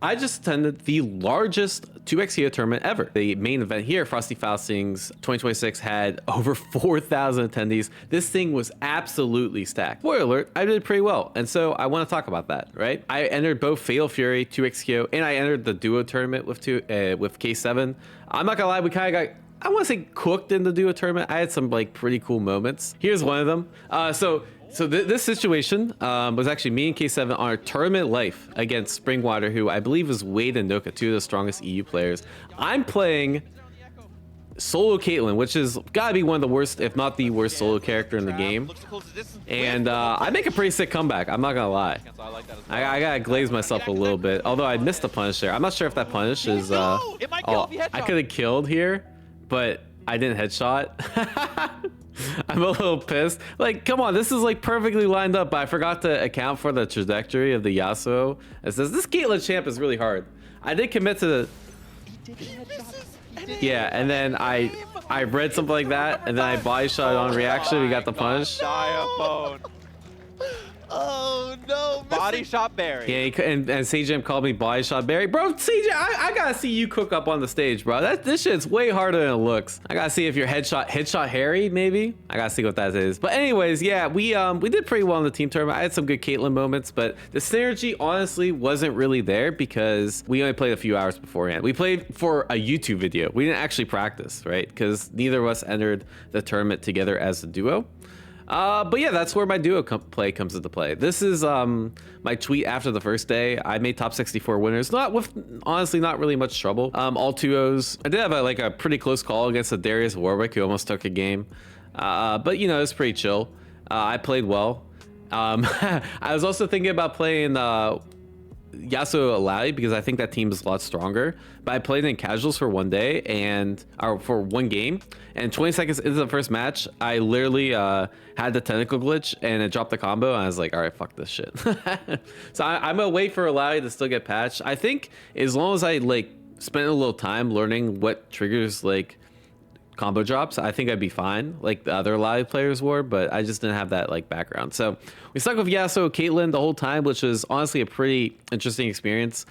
I just attended the largest 2XKO tournament ever. The main event here, Frosty Faustings 2026, had over 4,000 attendees. This thing was absolutely stacked. Spoiler alert, I did pretty well. And so I want to talk about that, right? I entered both Fatal Fury, 2XKO, and I entered the duo tournament with K7. I'm not gonna lie, we kind of got, I want to say, cooked in the duo tournament. I had some like pretty cool moments. Here's one of them. So this situation was actually me and K7 on our tournament life against Springwater, who I believe was Wade and Noka, two of the strongest EU players. I'm playing solo Caitlyn, which is gotta be one of the worst, if not the worst solo character in the game. And I make a pretty sick comeback, I'm not gonna lie. I gotta glaze myself a little bit, although I missed the punish there. I'm not sure if that punish is... oh, I could have killed here, but I didn't headshot. I'm a little pissed. Like, come on, this is like perfectly lined up, but I forgot to account for the trajectory of the Yasuo. It says this Caitlyn champ is really hard. I did commit to the... Yeah, and then I read something like that, and then I body shot on reaction. We got the punish. Diaphone. Oh no! Body shot Barry. Yeah, and CJM called me body shot Barry. Bro, CJ, I gotta see you cook up on the stage, bro. This shit's way harder than it looks. I gotta see if you're headshot Harry, maybe. I gotta see what that is. But anyways, yeah, we did pretty well in the team tournament. I had some good Caitlyn moments, but the synergy honestly wasn't really there because we only played a few hours beforehand. We played for a YouTube video. We didn't actually practice, right? Because neither of us entered the tournament together as a duo. But yeah, that's where my duo play comes into play. This is my tweet after the first day. I made top 64 winners, not with, honestly, not really much trouble. All 2XKO's. I did have a pretty close call against a Darius Warwick who almost took a game. But you know, it was pretty chill. I played well. I was also thinking about playing Yasuo Illaoi because I think that team is a lot stronger. But I played in casuals for one day for one game, and 20 seconds into the first match, I literally had the tentacle glitch and it dropped the combo, and I was like, all right, fuck this shit. So I'm gonna wait for Illaoi to still get patched. I think as long as I like spend a little time learning what triggers like combo drops, I think I'd be fine like the other Illaoi players were, but I just didn't have that like background. So we stuck with Yasuo Caitlyn the whole time, which was honestly a pretty interesting experience.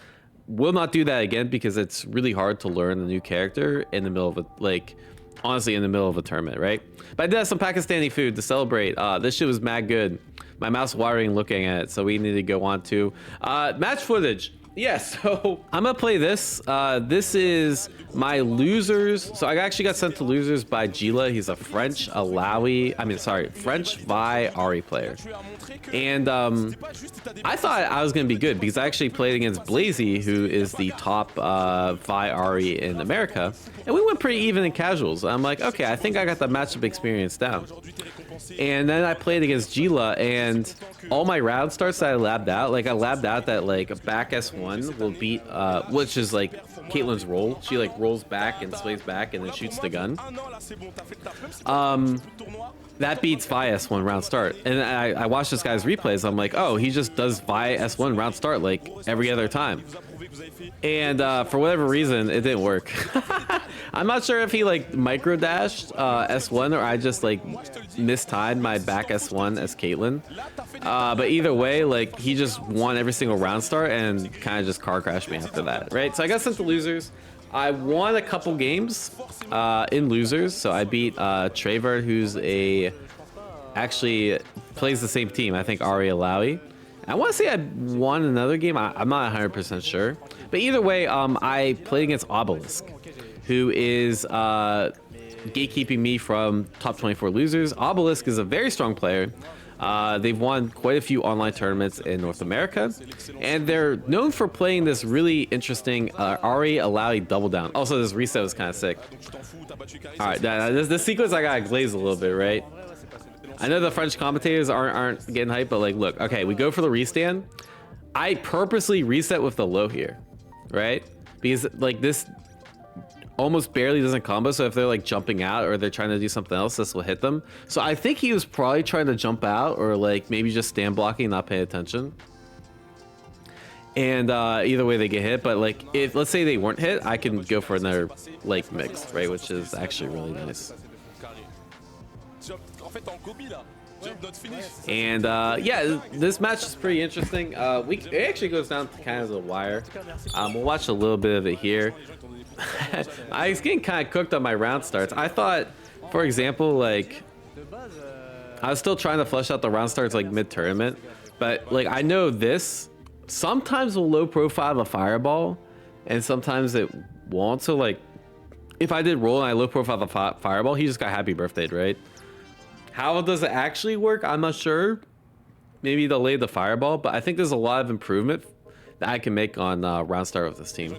Will not do that again because it's really hard to learn a new character in the middle of a, like, honestly in the middle of a tournament, right? But I did have some Pakistani food to celebrate. This shit was mad good. My mouth's watering looking at it, so we need to go on to match footage. Yeah, so I'm gonna play this. This is my losers. So I actually got sent to losers by Gila. He's a French Illaoi, French Vi Ahri player. And I thought I was gonna be good because I actually played against Blazy, who is the top Vi Ahri in America. And we went pretty even in casuals. I'm like, okay, I think I got the matchup experience down. And then I played against Gila, and all my round starts that I labbed out, like I labbed out that like a back S1 will beat, which is like Caitlyn's roll. She like rolls back and sways back and then shoots the gun. That beats Vi S1 round start. And I watched this guy's replays. I'm like, oh, he just does Vi S1 round start like every other time. And for whatever reason, it didn't work. I'm not sure if he like micro dashed S1 or I just like mistimed my back S1 as Caitlyn. But either way, like he just won every single round start and kind of just car crashed me after that, right? So I got sent to losers. I won a couple games in losers. So I beat Trevor, who's actually plays the same team. I think Ahri Illaoi. I want to say I won another game. I'm not 100% sure. But either way, I played against Obelisk, who is gatekeeping me from top 24 losers. Obelisk is a very strong player. They've won quite a few online tournaments in North America, and they're known for playing this really interesting Ahri Illaoi double down. Also, this reset was kind of sick. All right, this sequence I gotta glaze a little bit, right? I know the French commentators aren't getting hyped, but like, look, okay, we go for the restand. I purposely reset with the low here, right? Because like this almost barely doesn't combo, so if they're like jumping out or they're trying to do something else, this will hit them. So I think he was probably trying to jump out or like maybe just stand blocking and not pay attention. And either way they get hit, but like if let's say they weren't hit, I can go for another like mix, right? Which is actually really nice. And yeah, this match is pretty interesting. It actually goes down to kind of the wire. We'll watch a little bit of it here. I was getting kind of cooked on my round starts. I thought, for example, like I was still trying to flesh out the round starts like mid-tournament, but like I know this sometimes will low profile the fireball, and sometimes it won't. So like if I did roll and I low profile the fireball, he just got happy birthdayed, right? How does it actually work? I'm not sure. Maybe delay the fireball, but I think there's a lot of improvement that I can make on round start with this team.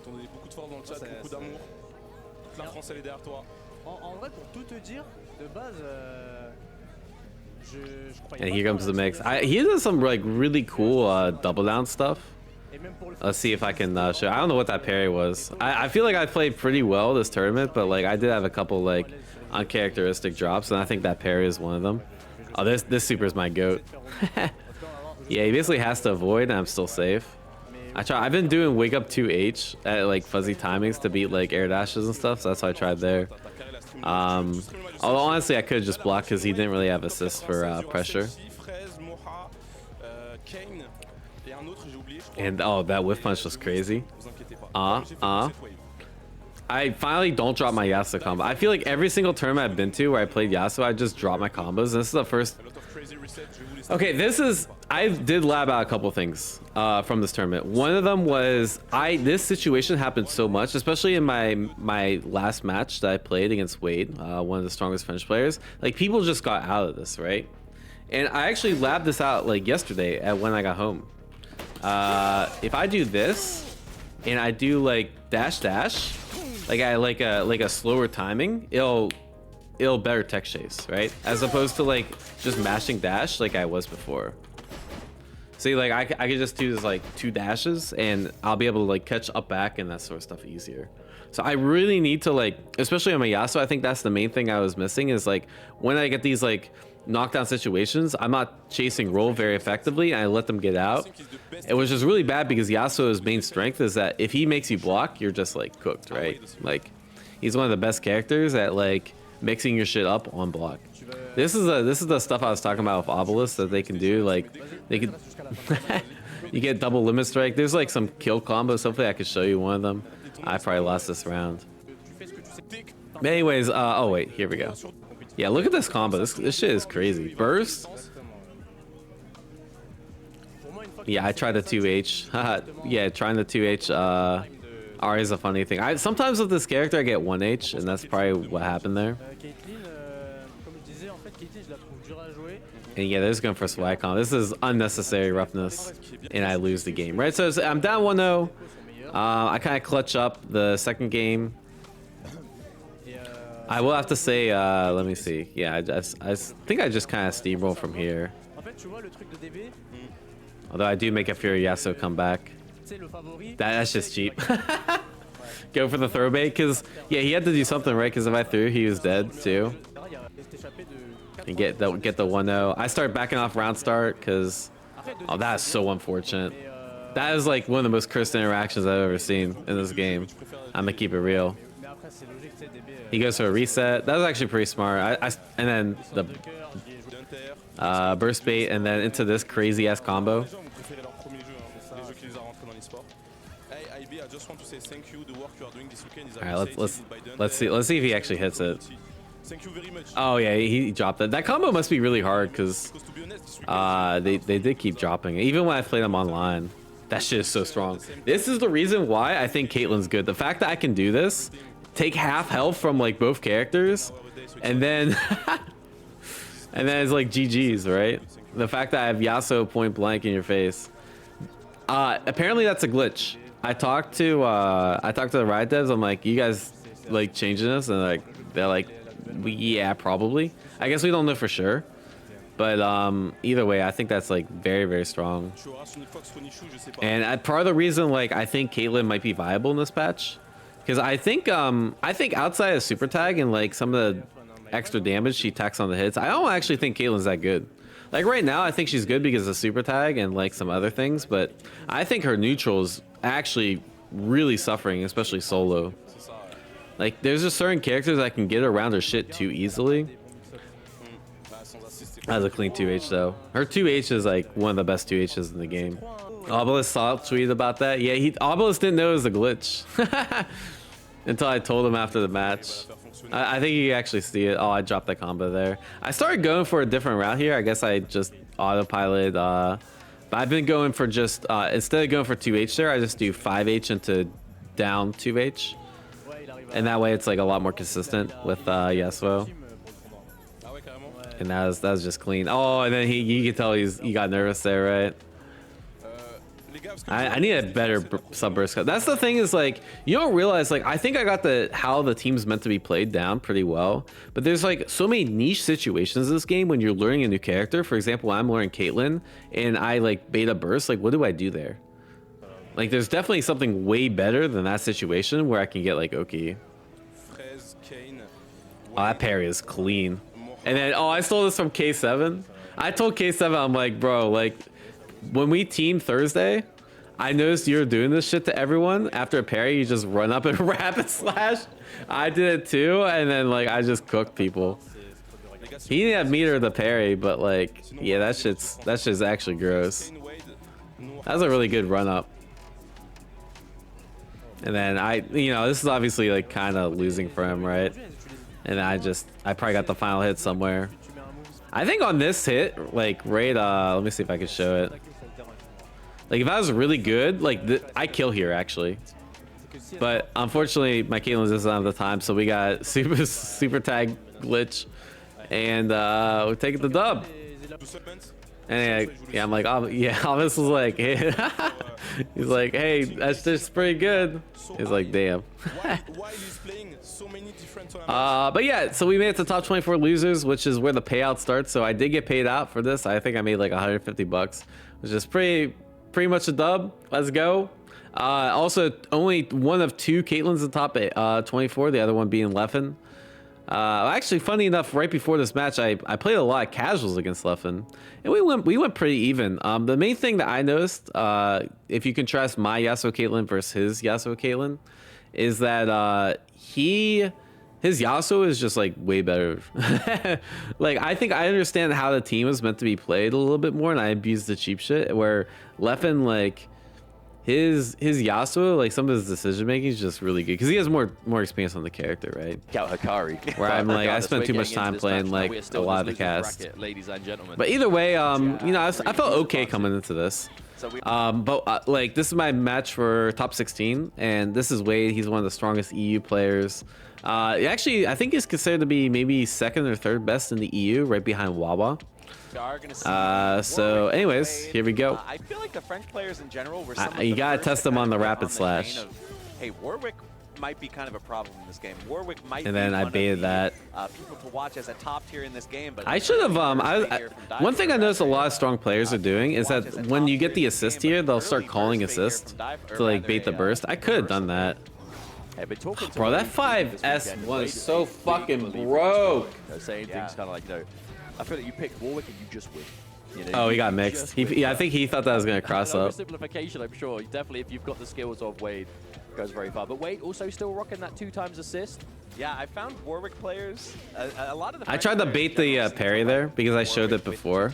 And here comes the mix. He does some like really cool double down stuff. Let's see if I can show. I don't know what that parry was. I feel like I played pretty well this tournament, but like I did have a couple like uncharacteristic drops, and I think that parry is one of them. Oh, this super is my goat. Yeah, he basically has to avoid, and I'm still safe. I've been doing wake up 2H at like fuzzy timings to beat like air dashes and stuff, so that's why I tried there. Although honestly, I could have just blocked because he didn't really have assists for pressure. And oh, that whiff punch was crazy. I finally don't drop my Yasuo combo. I feel like every single tournament I've been to where I played Yasuo, I just drop my combos. This is the first. Okay, I did lab out a couple things from this tournament. One of them was this situation happened so much, especially in my last match that I played against Wade, one of the strongest French players. Like people just got out of this, right? And I actually labbed this out like yesterday when I got home. If I do this and I do like dash, like I like a slower timing, it'll better tech chase, right? As opposed to like just mashing dash like I was before. See, like I could just do this like 2 dashes and I'll be able to like catch up back and that sort of stuff easier. So I really need to like, especially on my Yasuo, I think that's the main thing I was missing is like when I get these like knockdown situations, I'm not chasing roll very effectively and I let them get out. It was just really bad because Yasuo's main strength is that if he makes you block, you're just like cooked, right? Like he's one of the best characters at like mixing your shit up on block. This is the stuff I was talking about with Obelisk that they can do. Like they could you get double limit strike. There's like some kill combos. Hopefully I could show you one of them. I probably lost this round. But anyways, oh wait, here we go. Yeah, look at this combo. This shit is crazy. Burst. Yeah, I tried the 2H. Yeah, trying the 2H Ahri is a funny thing. Sometimes with this character I get 1H, and that's probably what happened there. And yeah, they're just going for swag comp. This is unnecessary roughness, and I lose the game, right? So I'm down 1-0. I kind of clutch up the second game. I will have to say, let me see. Yeah, I think I just kind of steamroll from here. Although I do make a Fury Yasuo come back. That's just cheap. Go for the throw bait, because, yeah, he had to do something, right? Because if I threw, he was dead, too. And get the 1-0. I start backing off round start, because... Oh, that is so unfortunate. That is, like, one of the most cursed interactions I've ever seen in this game. I'm gonna keep it real. He goes for a reset. That was actually pretty smart. And then the burst bait, and then into this crazy ass combo. All right, let's see if he actually hits it. Oh yeah, he dropped it. That combo must be really hard because they did keep dropping it. Even when I played them online, that shit is so strong. This is the reason why I think Caitlyn's good. The fact that I can do this. Take half health from like both characters and then and then it's like GG's, right? The fact that I have Yasuo point blank in your face. Apparently that's a glitch. I talked to the Riot devs. I'm like, you guys like changing this? And they're like, yeah, probably. I guess we don't know for sure. But either way, I think that's like very, very strong. And part of the reason like I think Caitlyn might be viable in this patch. Because I think outside of super tag and like some of the extra damage she tacks on the hits, I don't actually think Caitlyn's that good. Like right now, I think she's good because of super tag and like some other things, but I think her neutral is actually really suffering, especially solo. Like there's just certain characters that can get around her shit too easily. That's a clean 2H though. Her 2H is like one of the best 2Hs in the game. Obelisk saw a tweet about that. Yeah, Obelisk didn't know it was a glitch until I told him after the match. I think you actually see it. Oh, I dropped that combo there. I started going for a different route here. I guess I just autopilot. But I've been going for just, instead of going for 2H there, I just do 5H into down 2H. And that way it's like a lot more consistent with Yasuo. And that was just clean. Oh, and then you can tell he got nervous there, right? I need a better sub burst cut. That's the thing, is like you don't realize, like I think I got how the team's meant to be played down pretty well, but there's like so many niche situations in this game when you're learning a new character. For example, I'm learning Caitlyn and I like beta burst. Like what do I do there? Like there's definitely something way better than that situation where I can get like Oki. Oh, that parry is clean. And then I stole this from K7. I told K7, I'm like, bro, like when we team Thursday, I noticed you were doing this shit to everyone. After a parry, you just run up and rapid slash. I did it too, and then like I just cooked people. He didn't have meter the parry, but like, yeah, that shit's actually gross. That was a really good run up. And then this is obviously like kind of losing for him, right? And I probably got the final hit somewhere. I think on this hit, like right, let me see if I can show it. Like if I was really good, like I kill here actually. But unfortunately, my Caitlyn doesn't have the time, so we got super tag glitch, and we're taking the dub. And yeah, I'm like, yeah, Obelisk was like, hey. He's like, hey, that's just pretty good. He's like, damn. But yeah, so we made it to top 24 losers, which is where the payout starts. So I did get paid out for this. I think I made like 150 bucks, which is pretty much a dub. Let's go. Also, only one of two Caitlyns in top 24, the other one being Leffen. Actually, funny enough, right before this match, I played a lot of casuals against Leffen, and we went pretty even. The main thing that I noticed, if you contrast my Yasuo Caitlyn versus his Yasuo Caitlyn, is that his Yasuo is just like way better. Like I think I understand how the team is meant to be played a little bit more, and I abused the cheap shit. Where Leffen, like his Yasuo, like some of his decision making is just really good because he has more experience on the character, right? Where I'm like, I spent too much time playing like a lot of the cast. Ladies and gentlemen. But either way, I felt okay coming into this. Like this is my match for top 16, and this is Wade. He's one of the strongest EU players. Actually, I think he's considered to be maybe second or third best in the EU, right behind Wawa. So anyways, here we go. I feel like the French players in general were you gotta test them on the rapid slash. Hey, Warwick might be kind of a problem in this game. Warwick might and then I baited that. People to watch as a top tier in this game, but I should have one thing I noticed a lot of strong players are doing is that when you get the assist here, they'll start calling assist to like bait the burst. I could have done that. Bro, that 5S was so fucking broke. Saying things kind of like, I feel like you picked Warwick and you just win. Oh, he got mixed. I think he thought that was gonna cross up. Simplification, I'm sure. Definitely, if you've got the skills of Wade, goes very far. But Wade also still rocking that 2x assist. Yeah, I found Warwick players. A lot of the. I tried to bait the parry there because I showed it before.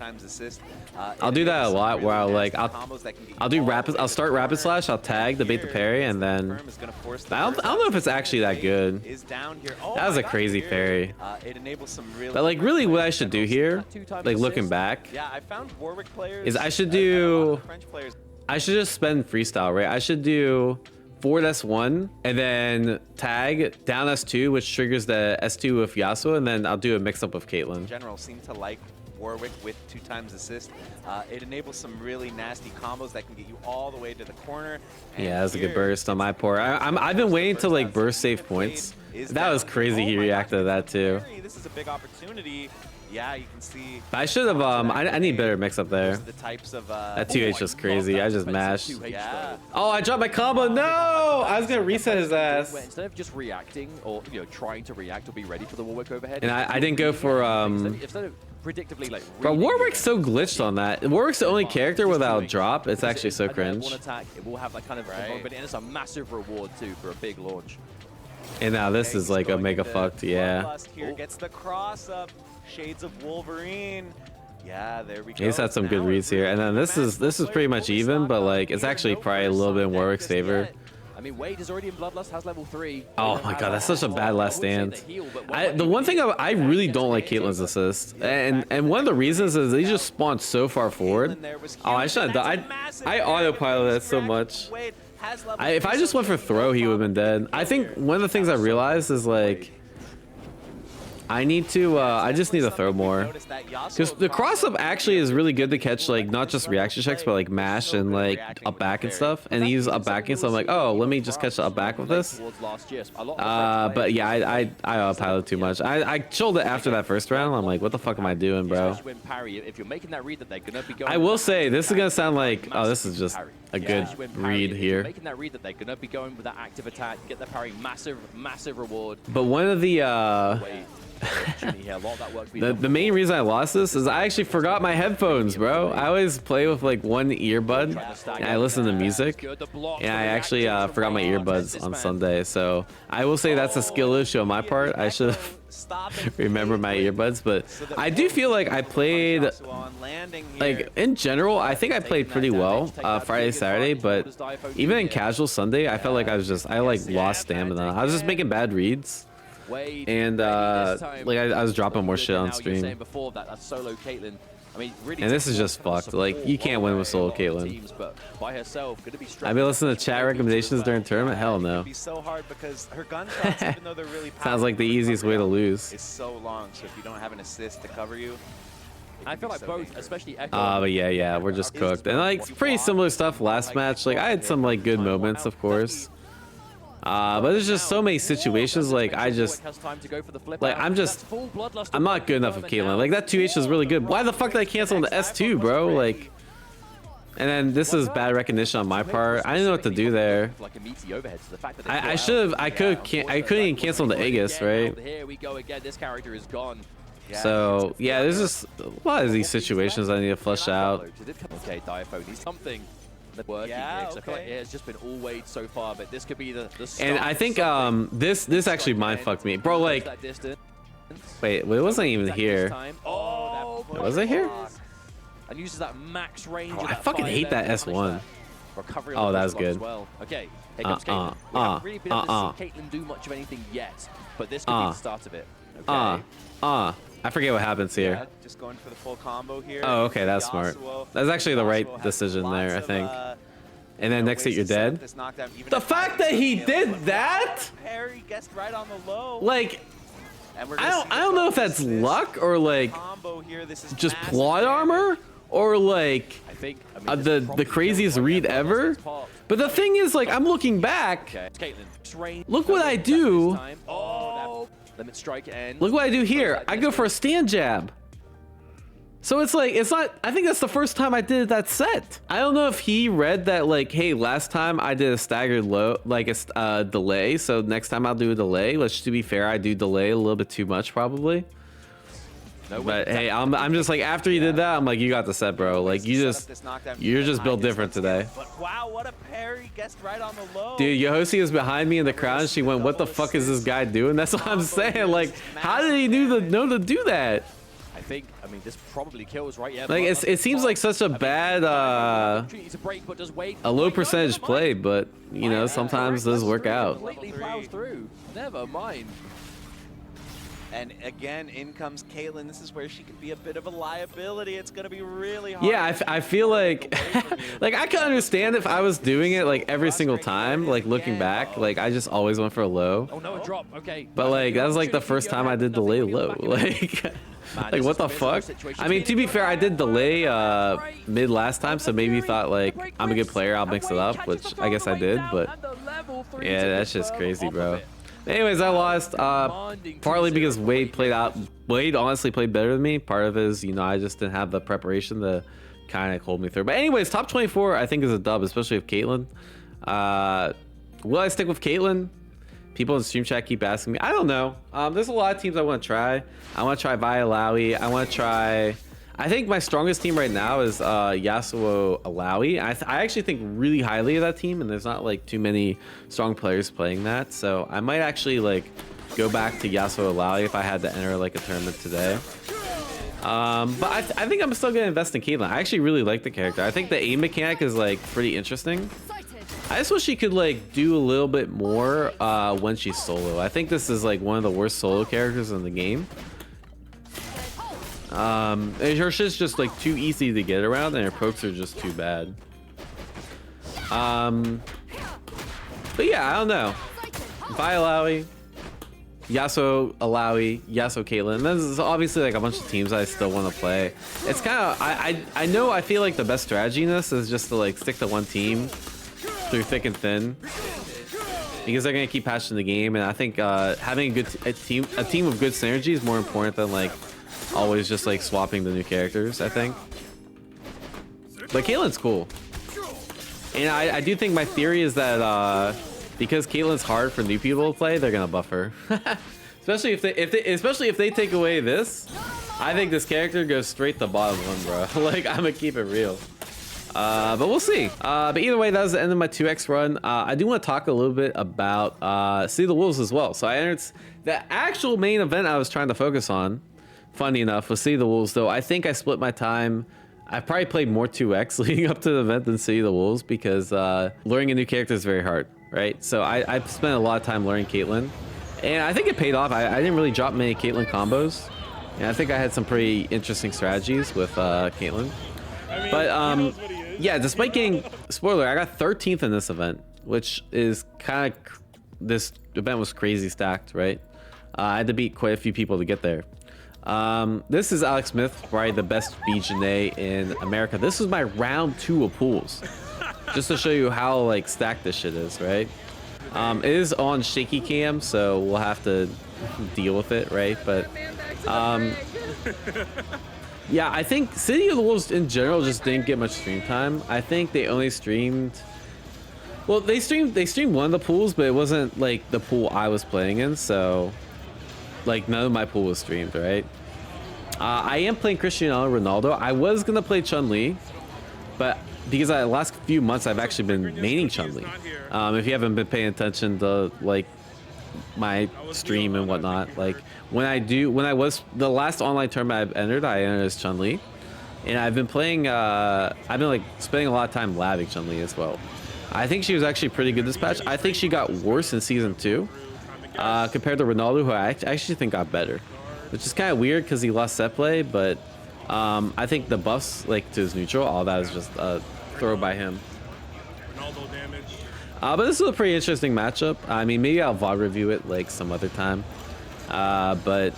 I'll do that a lot where I'll do rapid. I'll start rapid slash. I'll tag to bait the parry, and then I don't know if it's actually that good. That was a crazy parry. But like really, what I should do here, like looking back, is I should just spend freestyle, right? I should do forward S1 and then tag down S2, which triggers the S2 with Yasuo, and then I'll do a mix up with Caitlyn. General seem to like Warwick with 2x assist. It enables some really nasty combos that can get you all the way to the corner. Yeah, that's a good burst on my port. I've been waiting to like burst save points. That was crazy. He reacted to that too. This is a big opportunity. Yeah, you can see. I should have. I need better mix up there. The types of, that 2H was crazy. I just mashed. Yeah. Oh, I dropped my combo. No, I was gonna reset his ass. Instead of just reacting or trying to react or be ready for the Warwick overhead. And I didn't go for Instead of predictably like. But Warwick's so glitched on that. Warwick's the only character without drop. It's actually so cringe. One attack, it will have that kind of but it's a massive reward too for a big launch. And now this is like a mega fucked, yeah. Here gets the cross up. Shades of Wolverine. Yeah, there we go. He's had some good Now reads it here, and then really this is pretty much even, but like it's actually probably a little bit in Warwick's favor. I mean, Wade is already in Bloodlust, has level 3. Oh my god, that's such a bad last stand. The one thing I really don't like Caitlyn's assist, and one of the reasons is they just spawn so far forward. Oh, I should have done. I autopilot that so much. If I just went for throw, he would have been dead. I think one of the things I realized is like I need to. I just need to throw more, because the cross up actually is really good to catch like not just reaction checks, but like mash and like up back and stuff. And he's up backing, so I'm like, oh, let me just catch the up back with this. But yeah, I autopilot too much. I chilled it after that first round. I'm like, what the fuck am I doing, bro? I will say this is gonna sound like, oh, this is just a good read here. Making that read that they're gonna be going with that active attack, get the parry, massive reward. But one of the the main reason I lost this is I actually forgot my headphones, bro. I always play with like one earbud and I listen to music, and I actually forgot my earbuds on Sunday. So I will say that's a skill issue on my part. I should have remembered my earbuds, but I do feel like I played, like in general, I think I played pretty well Friday, Saturday, but even in casual Sunday, I felt like I like lost stamina. I was just making bad reads. And like I was dropping more shit on stream. And this is just fucked. Like you can't win with solo Caitlyn. I've been listening to chat recommendations during tournament. Hell no. Sounds like the easiest way to lose. It's so long, so if you don't have an assist to cover you. I feel like both, especially Ekko. But yeah, we're just cooked. And like pretty similar stuff last match. Like I had some like good moments, of course. But there's just so many situations like I'm not good enough with Caitlyn. Like that 2H is really good. Why the fuck did I cancel on the S2, bro? Like, and then this is bad recognition on my part. I didn't know what to do there. I couldn't even cancel the Aegis, right? Here we go again. This character is gone. So yeah, there's just a lot of these situations I need to flush out. Okay, Diaphone, he's something. Working here, I feel like it has just been all Wade so far, but this could be the start. And I think this actually mind fucked me, bro. Like, wait, it wasn't even here. Was it here? And uses that max range. I fucking hate that S1. Oh, that was good. Okay, here comes Caitlyn. We haven't really been able to see Caitlyn do much of anything yet, but this could be the start of it. Okay. I forget what happens here. Yeah, just going for the full combo here. Oh, okay, that's smart. That's actually the right decision there, I think. And then next hit, you're dead. The fact that he did that, Harry guessed right on the low. like, I don't know if that's luck or like just plot armor or like the craziest read ever. But the thing is, like, I'm looking back. Look what I do. Limit strike end. Look what I do here. I go for a stand jab. So it's like, it's not, I think that's the first time I did that set. I don't know if he read that like, hey, last time I did a staggered low, like a delay. So next time I'll do a delay. Which, to be fair, I do delay a little bit too much probably. But hey, I'm just like, after you did that, I'm like, you got the set, bro. Like you're just built different today. But wow, what a parry, guessed right on the low. Dude, Yohosi is behind me in the crowd and she went, what the fuck is this guy doing? That's what I'm saying. Like, how did he know to do that? I mean, this probably kills, right? Yeah. Like it seems like such a bad a low percentage play, but you know, sometimes those work out. Completely plows through. Never mind. And again, in comes Caitlyn. This is where she could be a bit of a liability. It's going to be really hard. Yeah, I feel like, like I could understand if I was doing it like every single time, like looking back, like I just always went for a low. Oh no, a drop. Okay. But like that was like the first time I did delay low. Like, like what the fuck? I mean, to be fair, I did delay mid last time, so maybe you thought like I'm a good player, I'll mix it up, which I guess I did. But yeah, that's just crazy, bro. Anyways, I lost partly because Wade honestly played better than me. Part of it is, you know, I just didn't have the preparation to kind of hold me through. But anyways, top 24 I think is a dub, especially with Caitlyn. Will I stick with Caitlyn? People in stream chat keep asking me. I don't know. There's a lot of teams I want to try. I want to try Illaoi. I want to try... I think my strongest team right now is Yasuo Illaoi. I actually think really highly of that team, and there's not like too many strong players playing that. So I might actually like go back to Yasuo Illaoi if I had to enter like a tournament today. But I think I'm still gonna invest in Caitlyn. I actually really like the character. I think the aim mechanic is like pretty interesting. I just wish she could like do a little bit more when she's solo. I think this is like one of the worst solo characters in the game. Her shit's just like too easy to get around, and her pokes are just too bad. But yeah, I don't know. Vi Illaoi, Yasuo Illaoi, Yasuo Caitlyn. This is obviously like a bunch of teams I still want to play. It's kind of I know I feel like the best strategy in this is just to like stick to one team through thick and thin, because they're gonna keep patching the game, and I think having a team of good synergy is more important than like always just like swapping the new characters, I think. But Caitlyn's cool, and I do think my theory is that because Caitlyn's hard for new people to play, they're gonna buff her. especially if they take away this. I think this character goes straight to bottom one, bro. Like, I'm gonna keep it real. But we'll see. But either way, that was the end of my 2x run. I do want to talk a little bit about Sea of the Wolves as well. So I entered the actual main event I was trying to focus on. Funny enough, with Sea of the Wolves, though, I think I split my time. I probably played more 2x leading up to the event than Sea of the Wolves, because learning a new character is very hard, right? So I spent a lot of time learning Caitlyn, and I think it paid off. I didn't really drop many Caitlyn combos, and I think I had some pretty interesting strategies with Caitlyn. But yeah, despite getting, spoiler, I got 13th in this event, which is kind of, this event was crazy stacked, right? I had to beat quite a few people to get there. This is Alex Smith, probably the best BJNA in America. This is my round 2 of pools, just to show you how like stacked this shit is, right? It is on shaky cam, so we'll have to deal with it, right? But yeah, I think City of the Wolves in general just didn't get much stream time. I think they only streamed, well, they streamed one of the pools, but it wasn't like the pool I was playing in, so like none of my pool was streamed, right? I am playing Cristiano Ronaldo. I was gonna play Chun-Li, but because the last few months I've actually been maining Chun-Li. If you haven't been paying attention to like my stream and whatnot, like when I was the last online tournament I entered as Chun-Li, and I've been playing I've been like spending a lot of time labbing Chun-Li as well. I think she was actually pretty good this patch. I think she got worse in season 2 compared to Ronaldo, who I actually think got better, which is kind of weird because he lost set play, but I think the buffs like to his neutral, all that is just throw by him. But this is a pretty interesting matchup. I mean, maybe I'll VOD review it like some other time. But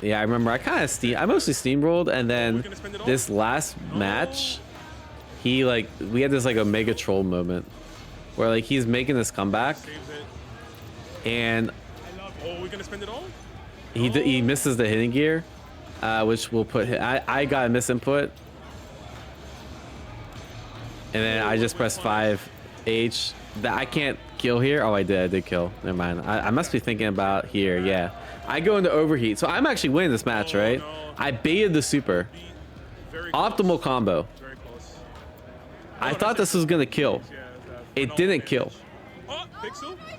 yeah, I remember I mostly steamrolled, and then this last match, we had this like a mega troll moment where like he's making this comeback, and he misses the hitting gear, which will put I got a misinput, and then I just pressed 5H. That I can't kill here. Oh, I did kill. Never mind. I must be thinking about here. Yeah, I go into overheat, so I'm actually winning this match, right? I baited the super optimal combo. I thought this was gonna kill. It didn't kill.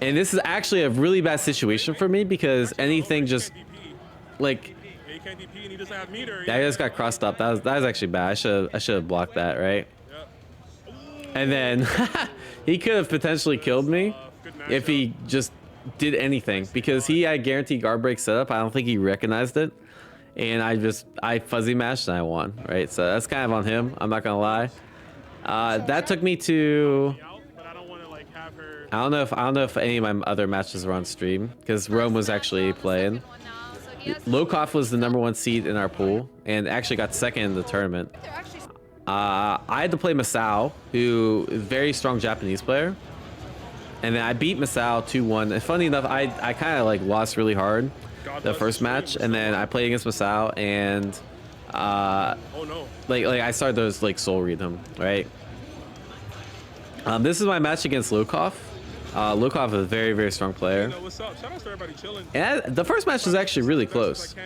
And this is actually a really bad situation for me, because anything just like, yeah, I just got crossed up. That was actually bad. I should have blocked that, right? And then he could have potentially killed me if he just did anything, because he had guaranteed guard break setup. I don't think he recognized it, and I fuzzy mashed and I won, right? So that's kind of on him, I'm not gonna lie. That took me to, I don't know if any of my other matches were on stream, because Rome was actually playing. Lokoff was the #1 seed in our pool and actually got second in the tournament. I had to play Masao, who is a very strong Japanese player, and then I beat Masao 2-1. And funny enough, I kind of like lost really hard the first match, and then I played against Masao, and like I started to like soul read him, right? This is my match against Lokoff. Lokoff is a very, very strong player. Hey, what's up? Shout out to everybody chilling. And the first match was actually really close.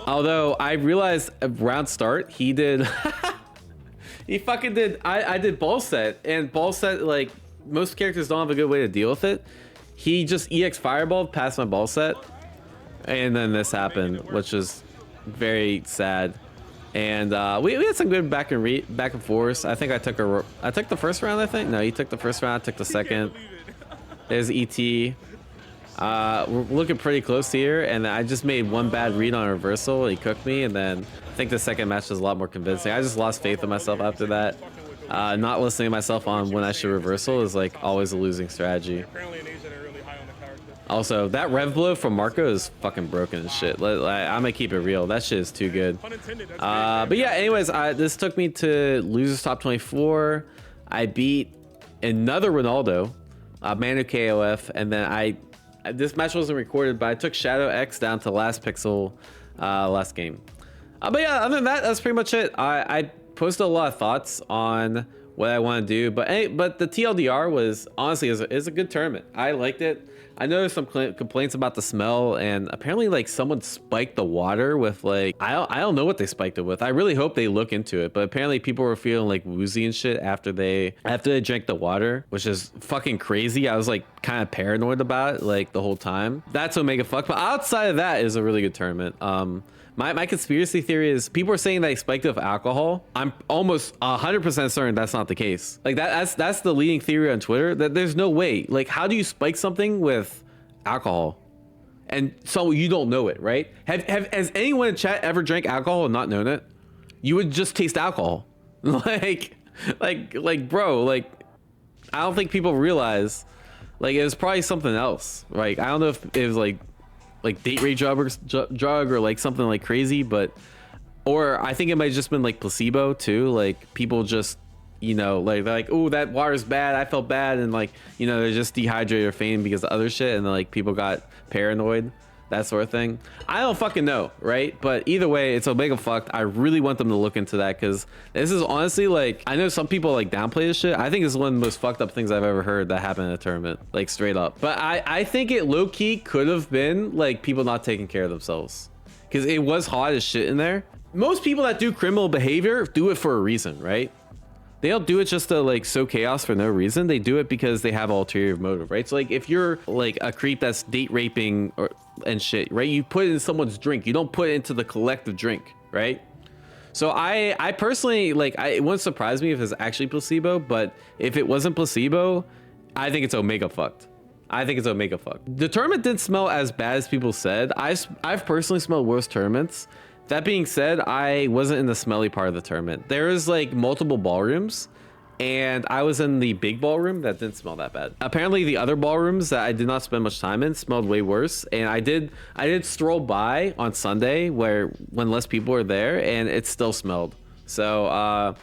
Although I realized around start he did he fucking did I did ball set, and ball set, like most characters don't have a good way to deal with it. He just EX fireball past my ball set, and then this happened, which is very sad. And we had some good back and forth. I think I took the first round. I think no, you took the first round. I took the second. There's ET. We're looking pretty close here, and I just made one bad read on a reversal. He cooked me, and then I think the second match was a lot more convincing. I just lost faith in myself after that. Not listening to myself on when I should reversal is like always a losing strategy. Also, that rev blow from Marco is fucking broken as shit. I'm gonna keep it real. That shit is too good. But yeah, anyways, this took me to losers top 24. I beat another Ronaldo, Manu KOF, and then this match wasn't recorded, but I took Shadow X down to last pixel last game. But yeah, other than that, that's pretty much it. I posted a lot of thoughts on what I want to do, but the TLDR was honestly is a good tournament. I liked it. I noticed some complaints about the smell, and apparently like someone spiked the water with like I don't know what they spiked it with. I really hope they look into it, but apparently people were feeling like woozy and shit after they drank the water, which is fucking crazy. I was like kind of paranoid about it like the whole time. That's what make it fuck. But outside of that, is a really good tournament. My conspiracy theory is people are saying that I spiked it with alcohol. I'm almost 100% certain that's not the case. Like that's the leading theory on Twitter, that there's no way. Like, how do you spike something with alcohol? And so you don't know it, right? Has anyone in chat ever drank alcohol and not known it? You would just taste alcohol. like bro, like I don't think people realize like it was probably something else. Like I don't know if it was like date rape drug or like something like crazy, or I think it might have just been like placebo too. Like people just, you know, like they're like, oh, that water's bad, I felt bad, and like, you know, they're just dehydrated or fainting because of other shit, and then, like people got paranoid, that sort of thing. I don't fucking know, right? But either way, it's Omega fucked. I really want them to look into that, because this is honestly like, I know some people like downplay this shit. I think it's one of the most fucked up things I've ever heard that happened in a tournament, like straight up. But I think it low-key could have been like people not taking care of themselves, because it was hot as shit in there. Most people that do criminal behavior do it for a reason, right? They don't do it just to like sow chaos for no reason. They do it because they have an ulterior motive, right? So like if you're like a creep that's date raping and shit, right? You put it in someone's drink. You don't put it into the collective drink, right? So I personally, like, it wouldn't surprise me if it's actually placebo, but if it wasn't placebo, I think it's Omega fucked. I think it's Omega fucked. The tournament didn't smell as bad as people said. I've personally smelled worse tournaments. That being said, I wasn't in the smelly part of the tournament. There was like multiple ballrooms, and I was in the big ballroom that didn't smell that bad. Apparently the other ballrooms that I did not spend much time in smelled way worse. And I did stroll by on Sunday when less people were there, and it still smelled. So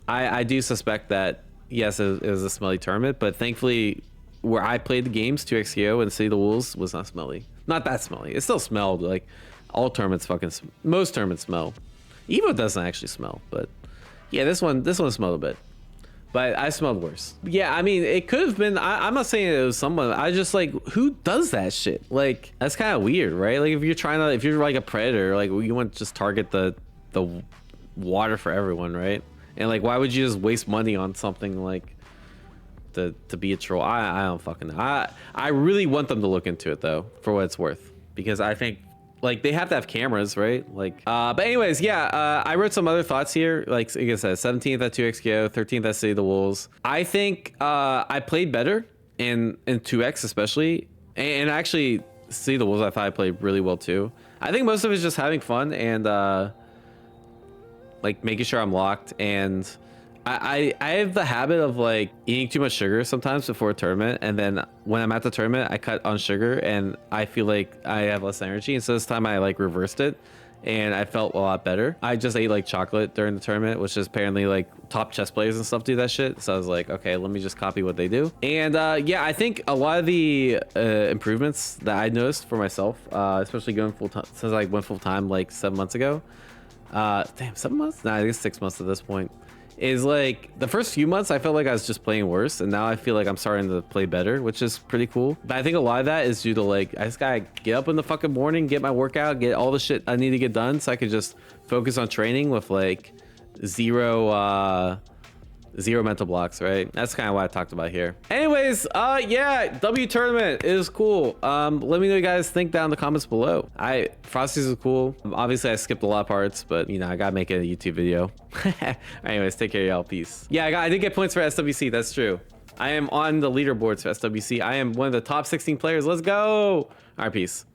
I do suspect that yes, it was a smelly tournament, but thankfully where I played the games, 2XKO and City of the Wolves, was not smelly. Not that smelly. It still smelled like all tournaments most tournaments smell. Evo doesn't actually smell, but yeah, this one smelled a bit, but I smelled worse. Yeah, I mean, it could have been, I'm not saying it was someone, I just like, who does that shit? Like, that's kind of weird, right? Like if you're like a predator, like you want to just target the water for everyone, right? And like, why would you just waste money on something like to be a troll? I don't fucking know. I really want them to look into it though, for what it's worth, because I think like they have to have cameras, right? Like, but anyways, yeah, I wrote some other thoughts here. Like I said, 17th at 2XKO, 13th at City of the Wolves. I think I played better in 2X especially, and actually City of the Wolves I thought I played really well too. I think most of it is just having fun and like making sure I'm locked. And I have the habit of like eating too much sugar sometimes before a tournament, and then when I'm at the tournament I cut on sugar and I feel like I have less energy, and so this time I like reversed it and I felt a lot better. I just ate like chocolate during the tournament, which is apparently like top chess players and stuff do that shit, so I was like, okay, let me just copy what they do. And yeah, I think a lot of the improvements that I noticed for myself, especially going full time since I went full time like 7 months ago, damn, 7 months? Nah, I guess 6 months at this point, is like the first few months I felt like I was just playing worse, and now I feel like I'm starting to play better, which is pretty cool. But I think a lot of that is due to like I just gotta get up in the fucking morning, get my workout, get all the shit I need to get done, so I could just focus on training with like zero 0 mental blocks, right? That's kind of what I talked about here. Anyways, yeah, W tournament is cool. Let me know you guys think down in the comments below. Frosties is cool. Obviously, I skipped a lot of parts, but you know, I gotta make it a YouTube video. Anyways, take care, y'all. Peace. Yeah, I did get points for SWC. That's true. I am on the leaderboards for SWC. I am one of the top 16 players. Let's go. All right, peace.